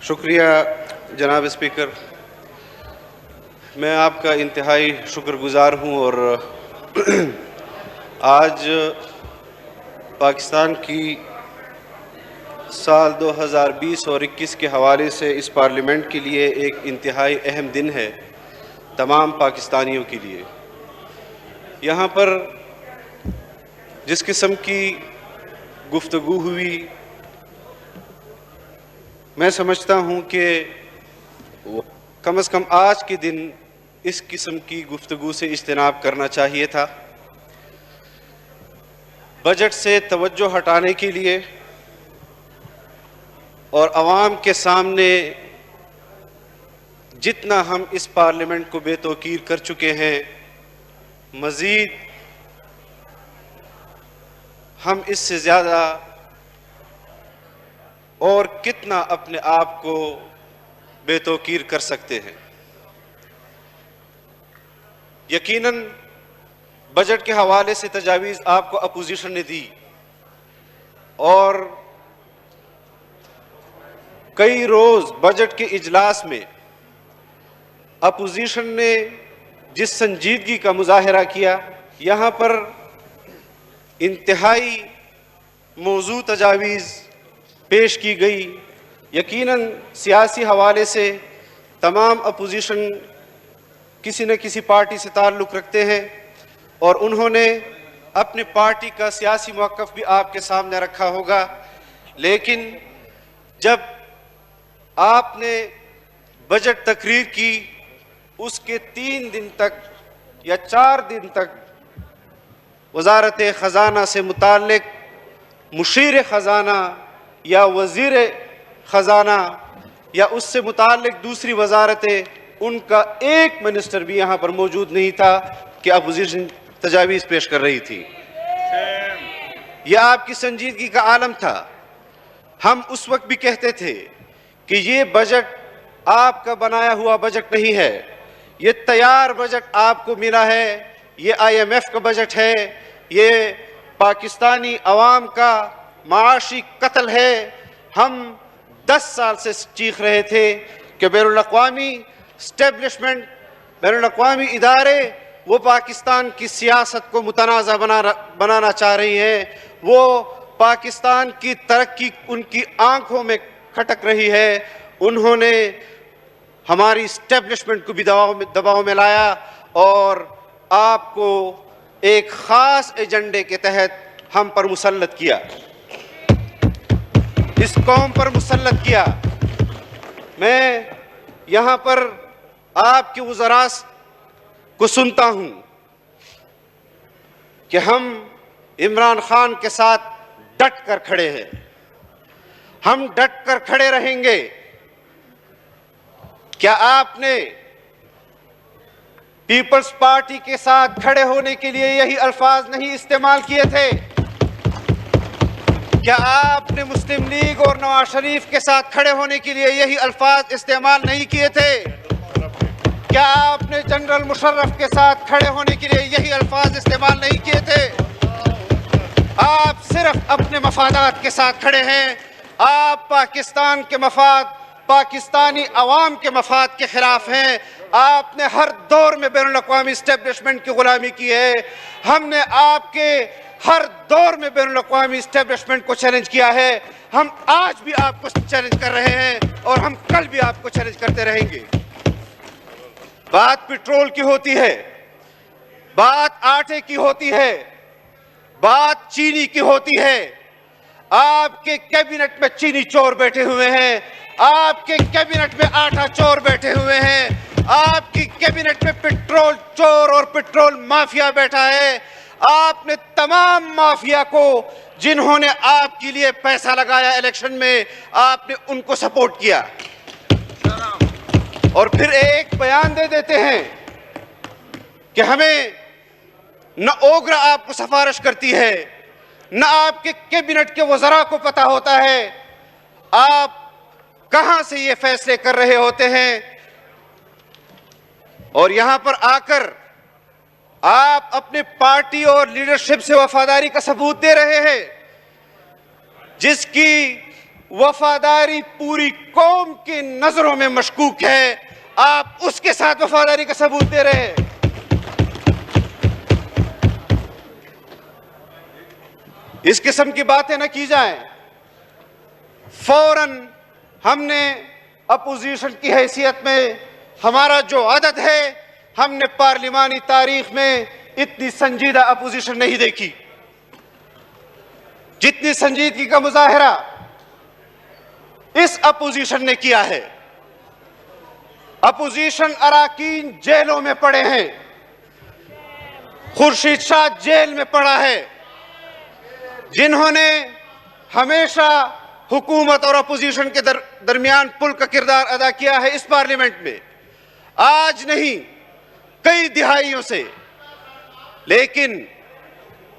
शुक्रिया जनाब स्पीकर। मैं आपका इंतहाई शुक्रगुजार हूँ और आज पाकिस्तान की साल 2020 और 21 के हवाले से इस पार्लियामेंट के लिए एक इंतहाई अहम दिन है तमाम पाकिस्तानियों के लिए। यहाँ पर जिस किस्म की गुफ्तगू हुई, मैं समझता हूँ कि कम से कम आज के दिन इस किस्म की गुफ्तगू से इज्तनाब करना चाहिए था। बजट से तवज्जो हटाने के लिए और अवाम के सामने जितना हम इस पार्लियामेंट को बेतौकीर कर चुके हैं, मज़ीद हम इससे ज़्यादा और कितना अपने आप को बेतौकीर कर सकते हैं। यकीनन बजट के हवाले से तजावीज़ आपको अपोजिशन ने दी और कई रोज़ बजट के इजलास में अपोजिशन ने जिस संजीदगी का मुजाहरा किया, यहाँ पर इंतहाई मौजू तजावीज़ पेश की गई। यकीनन सियासी हवाले से तमाम अपोजिशन किसी न किसी पार्टी से ताल्लुक़ रखते हैं और उन्होंने अपने पार्टी का सियासी मौक़िफ़ भी आपके सामने रखा होगा। लेकिन जब आपने बजट तकरीर की, उसके 3 दिन तक या 4 दिन तक वज़ारत ख़ज़ाना से मुताल्लिक़ मुशीर ख़ज़ाना या वज़ीर ख़ज़ाना या उससे मुताल्लिक़ दूसरी वज़ारतें, उनका एक मिनिस्टर भी यहाँ पर मौजूद नहीं था कि अपोजिशन तजावीज़ पेश कर रही थी। यह आपकी संजीदगी का आलम था। हम उस वक्त भी कहते थे कि ये बजट आपका बनाया हुआ बजट नहीं है, ये तैयार बजट आपको मिला है, ये IMF का बजट है, ये पाकिस्तानी अवाम का माशी कत्ल है। हम 10 साल से चीख रहे थे कि बैनुल-अक़वामी स्टैब्लिशमेंट, बैनुल-अक़वामी इदारे वो पाकिस्तान की सियासत को मुतनाज़ा बनाना चाह रही हैं, वो पाकिस्तान की तरक्की उनकी आंखों में खटक रही है। उन्होंने हमारी स्टैब्लिशमेंट को भी दबाव में लाया और आपको एक ख़ास एजेंडे के तहत हम पर मुसल्लत किया, इस कौम पर मुसल्लत किया। मैं यहाँ पर आपके वज़रा को सुनता हूँ कि हम इमरान खान के साथ डट कर खड़े हैं, हम डट कर खड़े रहेंगे। क्या आपने पीपल्स पार्टी के साथ खड़े होने के लिए यही अल्फाज नहीं इस्तेमाल किए थे? क्या आपने मुस्लिम लीग और नवाज शरीफ के साथ खड़े होने के लिए यही अल्फाज इस्तेमाल नहीं किए थे? क्या आपने जनरल मुशर्रफ के साथ खड़े होने के लिए यही अल्फाज इस्तेमाल नहीं किए थे? आप सिर्फ अपने मफादात के साथ खड़े हैं। आप पाकिस्तान के मफाद, पाकिस्तानी अवाम के मफाद के खिलाफ हैं। आपने हर दौर में बैनुल-अक़वामी इस्टेब्लिशमेंट की गुलामी की है। हमने आपके हर दौर में बैनुल-अक़वामी इस्टेब्लिशमेंट को चैलेंज किया है। हम आज भी आपको चैलेंज कर रहे हैं और हम कल भी आपको चैलेंज करते रहेंगे। बात पेट्रोल की होती है, बात आटे की होती है, बात चीनी की होती है। आपके कैबिनेट में चीनी चोर बैठे हुए हैं, आपके कैबिनेट में आटा चोर बैठे हुए हैं, आपकी कैबिनेट में पेट्रोल चोर और पेट्रोल माफिया बैठा है। आपने तमाम माफिया को, जिन्होंने आपके लिए पैसा लगाया इलेक्शन में, आपने उनको सपोर्ट किया और फिर एक बयान दे देते हैं कि हमें न ओगरा आपको सिफारिश करती है, न आपके कैबिनेट के वज़रा को पता होता है। आप कहां से ये फैसले कर रहे होते हैं और यहां पर आकर आप अपने पार्टी और लीडरशिप से वफादारी का सबूत दे रहे हैं, जिसकी वफादारी पूरी कौम की नजरों में मशकूक है, आप उसके साथ वफादारी का सबूत दे रहे हैं। इस किस्म की बातें न की जाएं। फौरन हमने अपोजिशन की हैसियत में, हमारा जो आदत है, हमने पार्लिमानी तारीख में इतनी संजीदा अपोजिशन नहीं देखी जितनी संजीदगी का मुजाहरा इस अपोजिशन ने किया है। अपोजिशन अराकीन जेलों में पड़े हैं, खुर्शीद शाह जेल में पड़ा है, जिन्होंने हमेशा हुकूमत और अपोजिशन के दरमियान पुल का किरदार अदा किया है इस पार्लियामेंट में, आज नहीं कई दिहाइयों से। लेकिन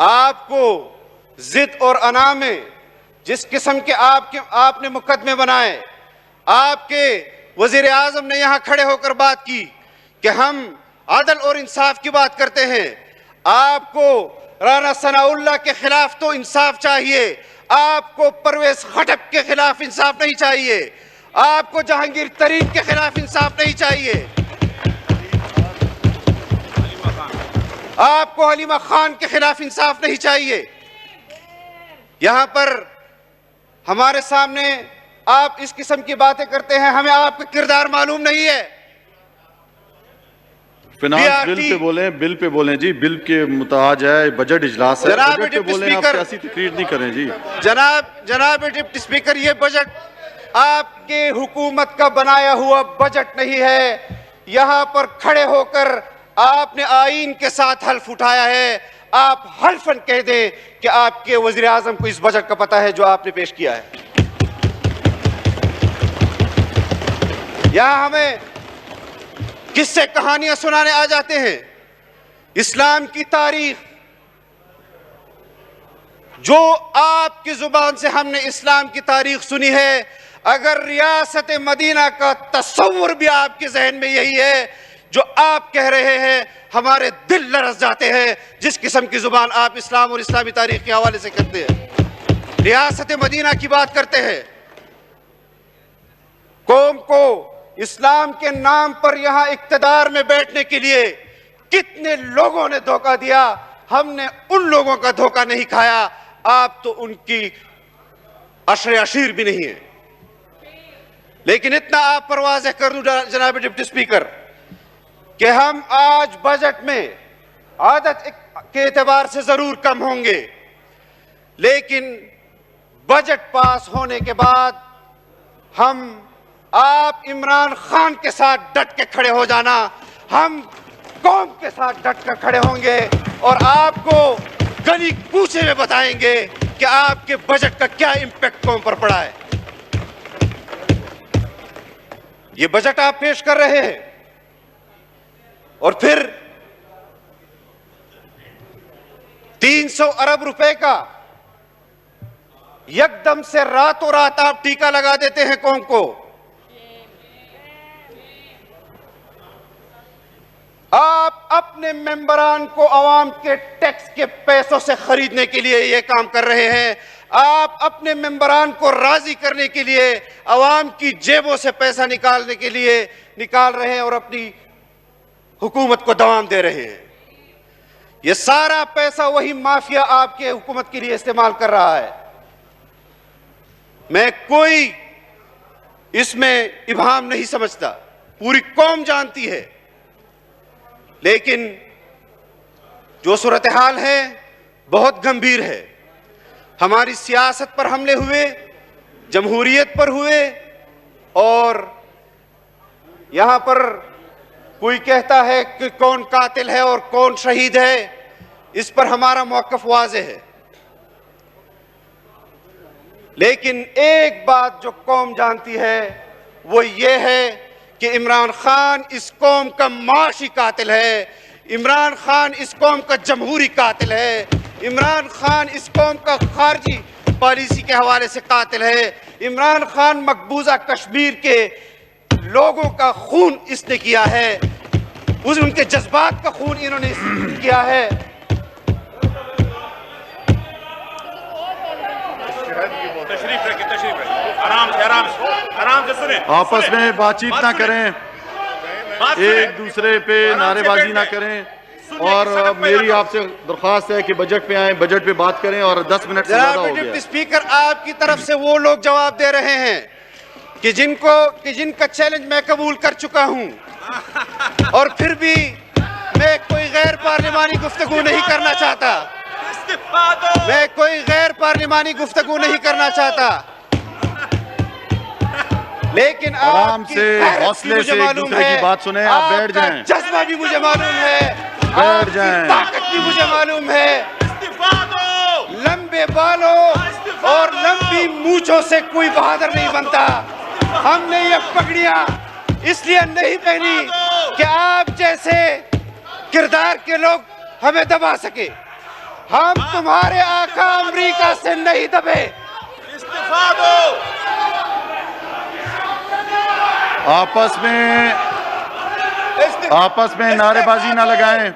आपको जिद और अना में जिस किस्म के आपने मुकदमे बनाए, आपके वजीर आजम ने यहां खड़े होकर बात की कि हम अदल और इंसाफ की बात करते हैं। आपको राना सनाउल्लाह के खिलाफ तो इंसाफ चाहिए, आपको परवेज खटक के खिलाफ इंसाफ नहीं चाहिए, आपको जहांगीर तरीन के खिलाफ इंसाफ नहीं चाहिए, आपको हलीमा खान के खिलाफ इंसाफ नहीं चाहिए। यहां पर हमारे सामने आप इस किस्म की बातें करते हैं, हमें आपका किरदार मालूम नहीं है। फिनांस बिल पे बोले, बिल पे बोले जी, बिल के मुताज है, बजट इजलास है, बजट पे बोले, आप ऐसी तकरीर नहीं करें जी। जनाब डिप्टी स्पीकर, ये बजट आपके हुकूमत का बनाया हुआ बजट नहीं है। यहां पर खड़े होकर आपने आईन के साथ हल्फ उठाया है। आप हल्फन कह दें कि आपके वजीर आजम को इस बजट का पता है जो आपने पेश किया है। यहां हमें किस्से कहानियां सुनाने आ जाते हैं। इस्लाम की तारीख जो आपकी जुबान से हमने इस्लाम की तारीख सुनी है, अगर रियासत मदीना का तस्वुर भी आपके जहन में यही है जो आप कह रहे हैं, हमारे दिल लरस जाते हैं जिस किस्म की जुबान आप इस्लाम और इस्लामी तारीख के हवाले से करते हैं। रियासत मदीना की बात करते हैं। कौम को इस्लाम के नाम पर यहां इक्तदार में बैठने के लिए कितने लोगों ने धोखा दिया, हमने उन लोगों का धोखा नहीं खाया। आप तो उनकी अशरे अशीर भी नहीं है। लेकिन इतना आप पर वाज़ेह कर दूं जनाब डिप्टी स्पीकर कि हम आज बजट में आदत के एतबार से जरूर कम होंगे, लेकिन बजट पास होने के बाद हम आप इमरान खान के साथ डट के खड़े हो जाना, हम कौम के साथ डट कर खड़े होंगे और आपको गली कूचे में बताएंगे कि आपके बजट का क्या इंपैक्ट कौम पर पड़ा है। ये बजट आप पेश कर रहे हैं और फिर 300 अरब रुपए का यकदम से रातों रात आप टीका लगा देते हैं कौम को। आप अपने मेंबरान को अवाम के टैक्स के पैसों से खरीदने के लिए यह काम कर रहे हैं। आप अपने मेंबरान को राजी करने के लिए अवाम की जेबों से पैसा निकालने के लिए निकाल रहे हैं और अपनी हुकूमत को दवाम दे रहे हैं। यह सारा पैसा वही माफिया आपके हुकूमत के लिए इस्तेमाल कर रहा है। मैं कोई इसमें इबाम नहीं समझता, पूरी कौम जानती है। लेकिन जो सूरत हाल है बहुत गंभीर है। हमारी सियासत पर हमले हुए, जमहूरियत पर हुए, और यहां पर कोई कहता है कि कौन कातिल है और कौन शहीद है, इस पर हमारा मौक़िफ़ वाज़ेह है। लेकिन एक बात जो कौम जानती है वो ये है कि इमरान खान इस कौम का माशी कातिल है, इमरान खान इस कौम का जमहूरी कातिल है, इमरान खान इस कौम का खारजी पॉलिसी के हवाले से कातिल है। इमरान खान मकबूजा कश्मीर के लोगों का खून इसने किया है, उनके जज्बात का खून इन्होंने किया है। तशरीफ रखिए, आराम से सुने। आपस में बातचीत ना करें, एक दूसरे पे नारेबाजी ना करें, और मेरी आपसे दरख्वास्त है कि बजट पे आए, बजट पे बात करें, और 10 मिनट से ज्यादा हो जनाब गया। डिप्टी स्पीकर, आपकी तरफ से वो लोग जवाब दे रहे हैं कि जिनका चैलेंज मैं कबूल कर चुका हूं, और फिर भी मैं कोई गैर पार्लिमानी गुफ्तगू नहीं करना चाहता। मैं कोई गैर पार्लिमानी गुफ्तगू नहीं करना चाहता, लेकिन आराम आपकी से, गैरत भी हौसले मुझे से एक मालूम दूसरे की है, बात सुने। आप बैठ आपका जाएं। जज्बा भी मुझे मालूम है, बैठ आपकी जाएं। ताकत भी मुझे मालूम है। लंबे बालों और लंबी मूंछों से कोई बहादुर नहीं बनता। हमने ये पगड़ियां इसलिए नहीं पहनी कि आप जैसे किरदार के लोग हमें दबा सके। हम तुम्हारे आका अमेरिका से नहीं दबे। इस्तीफा दो। आपस में नारेबाजी ना लगाएं।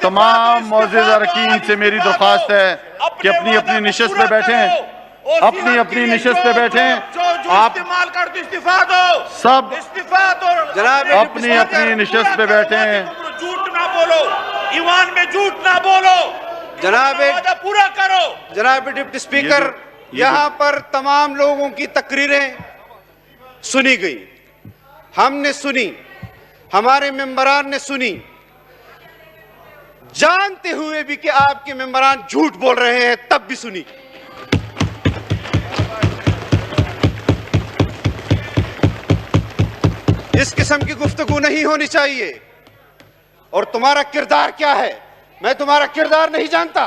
तमाम मौजूदा अरकान से मेरी दरख्वास्त है कि अपनी अपनी निशस्त पे बैठें, अपनी अपनी निशस्त पे बैठें। आप इस्तीफा दो, सब इस्तीफा दो। जनाब अपनी अपनी निशस्त पे बैठें। झूठ ना बोलो, ईवान में झूठ ना बोलो। जनाब पूरा करो। जनाब डिप्टी स्पीकर, यहाँ पर तमाम लोगों की तकरीरें सुनी गई, हमने सुनी, हमारे मेंबरान ने सुनी, जानते हुए भी कि आपके मेंबरान झूठ बोल रहे हैं, तब भी सुनी। इस किस्म की गुफ्तगू नहीं होनी चाहिए। और तुम्हारा किरदार क्या है, मैं तुम्हारा किरदार नहीं जानता।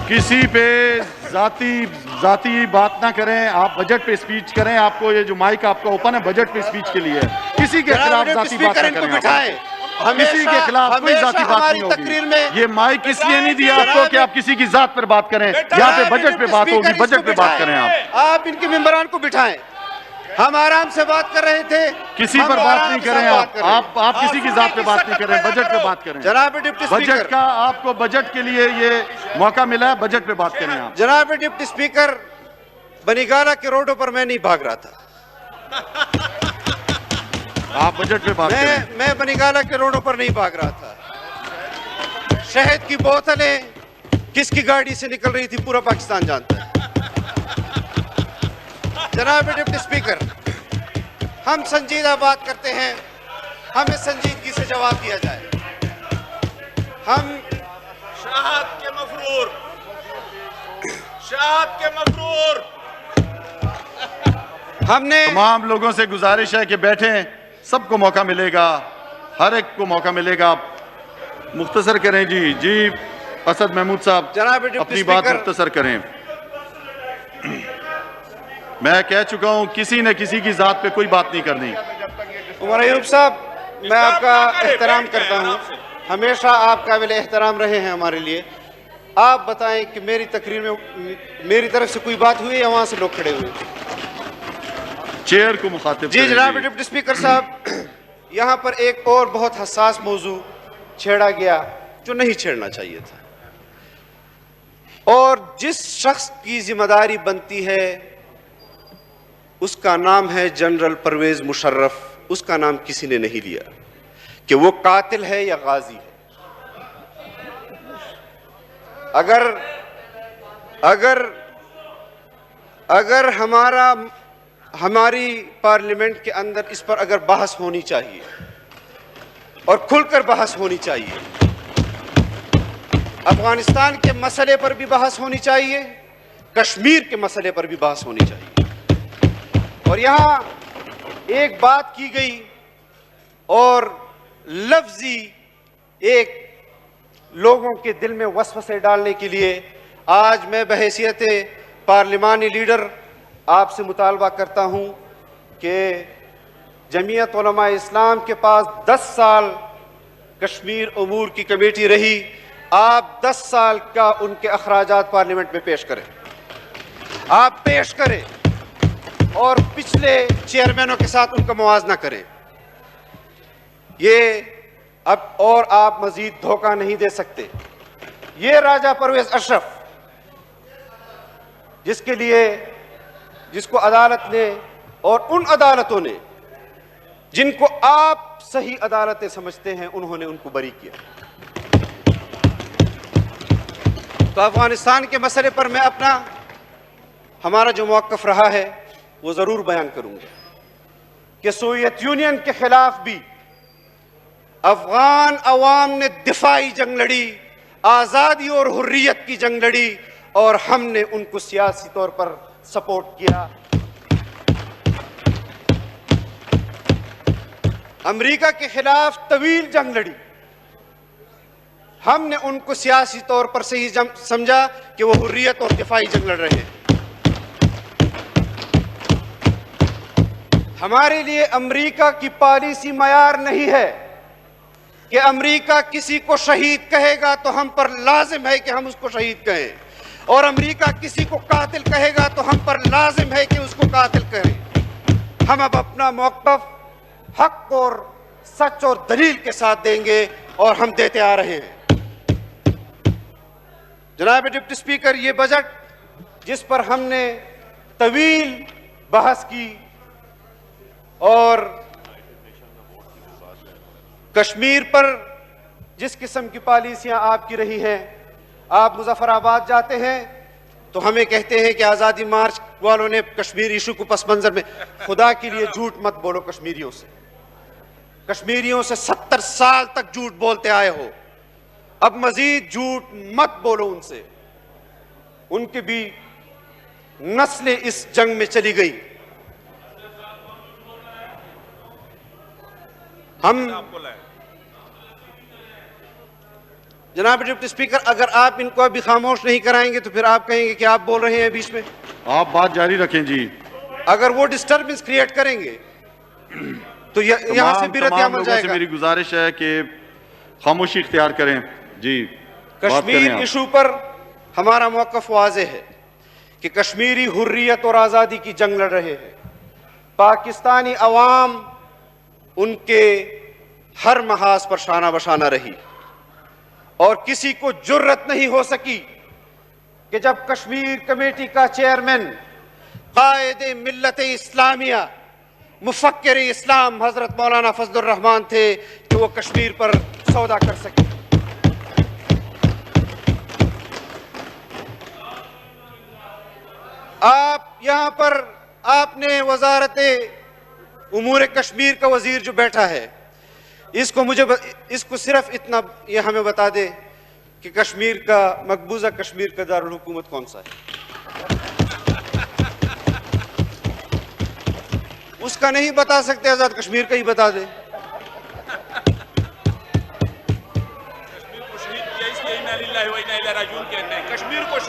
किसी पे जाती बात ना करें। आप बजट पे स्पीच करें। आपको ये जो माइक आपका ओपन है बजट पे स्पीच के लिए, किसी के खिलाफ जाती बात ना करें। किसी के खिलाफ कोई जाती बात नहीं होगी। ये माइक इसलिए नहीं दिया आपको कि आप किसी की जात पर बात करें। यहाँ पे बजट पे बात होगी, बजट पे बात करें। आप इनके मेंबरान को बिठाएं। हम आराम से बात कर रहे थे, किसी पर बात नहीं करें। आप किसी की जात पे बात नहीं करें, बजट पे बात करें। जनाब डिप्टी स्पीकर, बजट का आपको बजट के लिए ये मौका मिला है, बजट पे बात करें आप। जनाब डिप्टी स्पीकर, बनीगाला के रोडों पर मैं नहीं भाग रहा था। आप बजट पे बात करें। मैं बनीगाला के रोडों पर नहीं भाग रहा था। शहद की बोतलें किसकी गाड़ी से निकल रही थी पूरा पाकिस्तान जानता है। जनाब डिप्टी स्पीकर, हम संजीदा बात करते हैं, हमें संजीदगी से जवाब दिया जाए। हम शहाद के मफरूर, शहाद के मफरूर। हमने तमाम लोगों से गुजारिश है कि बैठें, सबको मौका मिलेगा, हर एक को मौका मिलेगा। मुख्तसर करें जी असद महमूद साहब, जनाब डिप्टी अपनी बात स्पीकर, मुख्तसर करें। मैं कह चुका हूं किसी न किसी की जात पे कोई बात नहीं करनी। उमर अयूब साहब, मैं आपका एहतराम करता हूं, हमेशा आप काबिल एहतराम रहे हैं हमारे लिए। आप बताएं कि मेरी तकरीर में मेरी तरफ से कोई बात हुई या वहां से लोग खड़े हुए? चेयर को मुखातिब जी करें। जनाब डिप्टी स्पीकर साहब, यहाँ पर एक और बहुत हसास मौजू छेड़ा गया जो नहीं छेड़ना चाहिए था, और जिस शख्स की जिम्मेदारी बनती है उसका नाम है जनरल परवेज मुशर्रफ। उसका नाम किसी ने नहीं लिया कि वो कातिल है या गाजी है। अगर हमारी पार्लियामेंट के अंदर इस पर अगर बहस होनी चाहिए और खुलकर बहस होनी चाहिए, अफगानिस्तान के मसले पर भी बहस होनी चाहिए, कश्मीर के मसले पर भी बहस होनी चाहिए। और यहाँ एक बात की गई और लफ्जी एक लोगों के दिल में वसवसे डालने के लिए आज मैं बहैसियत पार्लिमानी लीडर आपसे मुतालबा करता हूँ कि जमीयत उलमा इस्लाम के पास 10 साल कश्मीर उमूर की कमेटी रही। आप 10 साल का उनके अखराजात पार्लियामेंट में पेश करें, आप पेश करें और पिछले चेयरमैनों के साथ उनका मुआवजा करें। ये अब और आप मजीद धोखा नहीं दे सकते। ये राजा परवेज अशरफ जिसको अदालत ने और उन अदालतों ने जिनको आप सही अदालतें समझते हैं, उन्होंने उनको बरी किया। तो अफगानिस्तान के मसले पर मैं हमारा जो मौक़िफ़ रहा है वो जरूर बयान करूंगा कि सोवियत यूनियन के खिलाफ भी अफगान अवाम ने दिफाई जंग लड़ी, आजादी और हुर्रियत की जंग लड़ी, और हमने उनको सियासी तौर पर सपोर्ट किया। अमेरिका के खिलाफ तवील जंग लड़ी, हमने उनको सियासी तौर पर सही समझा कि वो हुर्रियत और दिफाई जंग लड़ रहे हैं। हमारे लिए अमेरिका की पॉलिसी मयार नहीं है कि अमेरिका किसी को शहीद कहेगा तो हम पर लाजिम है कि हम उसको शहीद कहें, और अमेरिका किसी को कातिल कहेगा तो हम पर लाजिम है कि उसको कातिल कहें। हम अब अपना मौक़िफ़ हक और सच और दलील के साथ देंगे, और हम देते आ रहे हैं। जनाब डिप्टी स्पीकर, ये बजट जिस पर हमने तवील बहस की और कश्मीर पर जिस किस्म की पॉलिसियां आपकी रही हैं, आप मुजफ्फराबाद जाते हैं तो हमें कहते हैं कि आज़ादी मार्च वालों ने कश्मीर इशू को पस मंजर में। खुदा के लिए झूठ मत बोलो कश्मीरियों से 70 साल तक झूठ बोलते आए हो, अब मजीद झूठ मत बोलो उनसे। उनकी भी नस्लें इस जंग में चली गई। जनाब डिप्टी स्पीकर, अगर आप इनको अभी खामोश नहीं कराएंगे तो फिर आप कहेंगे कि आप बोल रहे हैं बीच में। आप बात जारी रखें जी। अगर वो डिस्टर्बेंस क्रिएट करेंगे तो यहां से बिरती अमल जाएगा। मेरी गुजारिश है कि खामोशी इख्तियार करें जी। कश्मीर इशू पर हमारा मौक़िफ़ वाज़ेह है कि कश्मीरी हुर्रियत और आज़ादी की जंग लड़ रहे हैं। पाकिस्तानी अवाम उनके हर महाज पर शाना बशाना रही, और किसी को जुर्रत नहीं हो सकी कि जब कश्मीर कमेटी का चेयरमैन कायदे मिल्लत इस्लामिया मुफक्किर इस्लाम हजरत मौलाना फजलुर रहमान थे कि वो कश्मीर पर सौदा कर सके। आप यहां पर आपने वजारत उमूर कश्मीर का वजीर जो बैठा है, इसको सिर्फ इतना ये हमें बता दे कि कश्मीर का मकबूजा कश्मीर का दारुल हुकूमत कौन सा है। उसका नहीं बता सकते, आजाद कश्मीर का ही बता दे।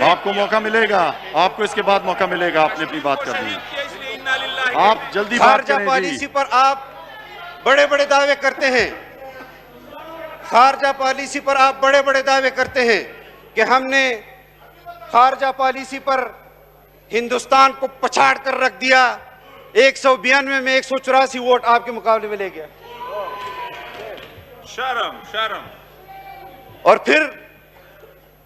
आपको मौका मिलेगा, आपको इसके बाद मौका मिलेगा आपने अपनी बात करनी है। आप जल्दी बात करें। पॉलिसी पर आप बड़े बड़े दावे करते हैं, खारजा पॉलिसी पर आप बड़े बड़े दावे करते हैं कि हमने खारजा पॉलिसी पर हिंदुस्तान को पछाड़ कर रख दिया। 192 में 184 वोट आपके मुकाबले में ले गया। शर्म। और फिर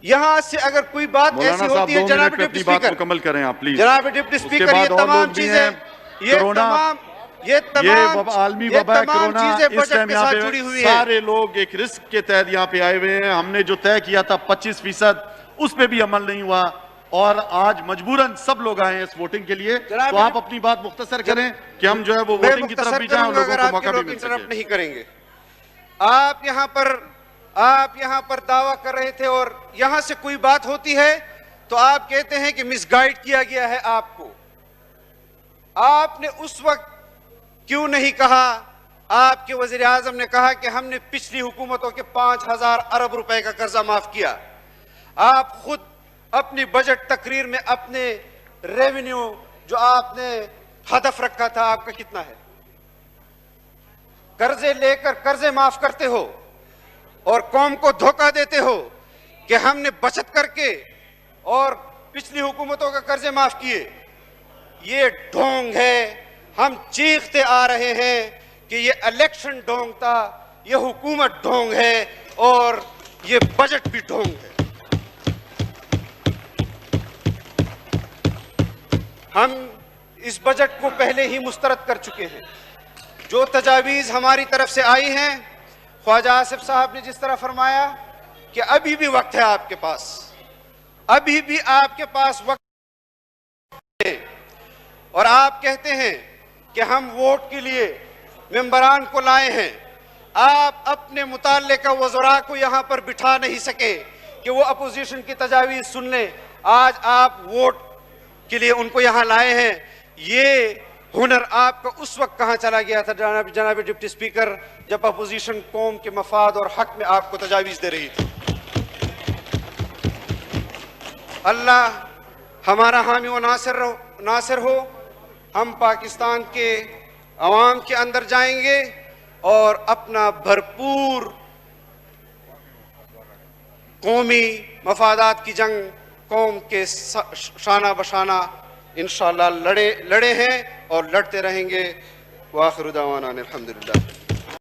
यहां से अगर कोई बात ऐसी होती है, जनाब डिप्टी स्पीकर मुकम्मल करें आप प्लीज। जनाब डिप्टी स्पीकर, ये तमाम चीजें, ये तमाम आलमी वबा कोरोना इस टाइम यहाँ पे जुड़ी हुई है। सारे लोग एक रिस्क के तहत यहाँ पे आए हुए हैं। हमने जो तय किया था 25%, उस पे भी अमल नहीं हुआ, और आज मजबूरन सब लोग आए हैं इस वोटिंग के लिए। तो आप अपनी बात मुख्तसर करें कि हम जो है वो वोटिंग की तरफ भी जाएं और लोगों को मौका भी मिल सके। नहीं करेंगे। आप यहाँ पर दावा कर रहे थे, और यहां से कोई बात होती है तो आप कहते हैं कि मिसगाइड किया गया है आपको। आपने उस वक्त क्यों नहीं कहा? आपके वजीर आजम ने कहा कि हमने पिछली हुकूमतों के 5000 अरब रुपए का कर्जा माफ किया। आप खुद अपनी बजट तकरीर में अपने रेवेन्यू जो आपने हदफ रखा था आपका कितना है? कर्जे लेकर कर्जे माफ करते हो और कौम को धोखा देते हो कि हमने बचत करके और पिछली हुकूमतों का कर्जे माफ किए। ये ढोंग है। हम चीखते आ रहे हैं कि ये इलेक्शन ढोंग था, ये हुकूमत ढोंग है, और ये बजट भी ढोंग है। हम इस बजट को पहले ही मुस्तरद कर चुके हैं। जो तजावीज़ हमारी तरफ से आई हैं, ख्वाजा आसिफ साहब ने जिस तरह फरमाया कि अभी भी वक्त है आपके पास, अभी भी आपके पास वक्त है, और आप कहते हैं कि हम वोट के लिए मेंबरान को लाए हैं। आप अपने मुताल्लिका वज़रा को यहाँ पर बिठा नहीं सके कि वो अपोजिशन की तजावीज़ सुन लें। आज आप वोट के लिए उनको यहाँ लाए हैं। ये हुनर आपका उस वक्त कहाँ चला गया था जनाब डिप्टी स्पीकर, जब अपोजिशन कौम के मफाद और हक में आपको तजावीज़ दे रही थी। अल्लाह हमारा हामी व नासिर हो। हम पाकिस्तान के अवाम के अंदर जाएंगे और अपना भरपूर कौमी मफादात की जंग कौम के शाना बशाना इंशाअल्लाह लड़े हैं और लड़ते रहेंगे। वाखिर दावाना अल्हम्दुलिल्लाह।